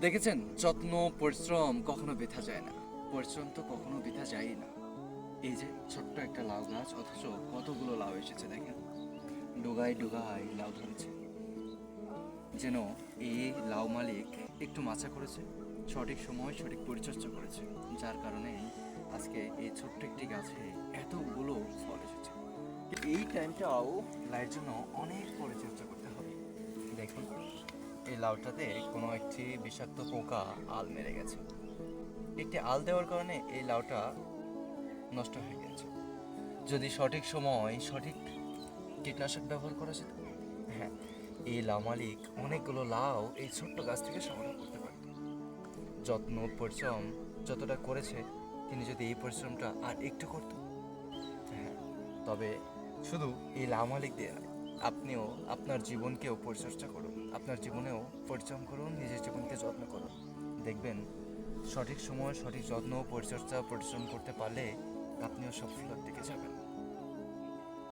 দেখেছেন, যত্ন পরিশ্রম কখনো বৃথা যায় না। পরিশ্রম তো কখনো বৃথা যায় না। এই যে ছোট্ট একটা লাউ গাছ, অথচ কতগুলো লাউ এসেছে দেখেন। ডোগায় ডোগায় লাউ ধরেছে, যেন এই লাউ মালিক একটু মাচা করেছে, সঠিক সময় সঠিক পরিচর্যা করেছে, যার কারণে আজকে এই ছোট্ট একটি গাছে এতগুলো ফল এসেছে। এই টাইমটাও লাউয়ের জন্য অনেক পরিচর্যা করতে হবে। দেখুন, এই লাউটাতে কোনো একটি বিষাক্ত পোকা আল মেরে গেছে। একটি আল দেওয়ার কারণে এই লাউটা নষ্ট হয়ে গেছে। যদি সঠিক সময় সঠিক কীটনাশক ব্যবহার করা যেত, হ্যাঁ, এই লাউ মালিক অনেকগুলো লাউ এই ছোট্ট গাছ থেকে সংগ্রহ করতে পারত। যত্ন পরিশ্রম যতটা করেছে, তিনি যদি এই পরিশ্রমটা আর একটু করত, হ্যাঁ, তবে শুধু এই লাউ মালিক দিয়ে নয়, আপনিও আপনার জীবনকেও পরিচর্যা করুন, আপনার জীবনেও পরিশ্রম করুন, নিজের জীবনকে যত্ন করুন। দেখবেন, সঠিক সময় সঠিক যত্ন পরিচর্যা পরিশ্রম করতে পারলে আপনিও সফলতার দিকে যাবেন।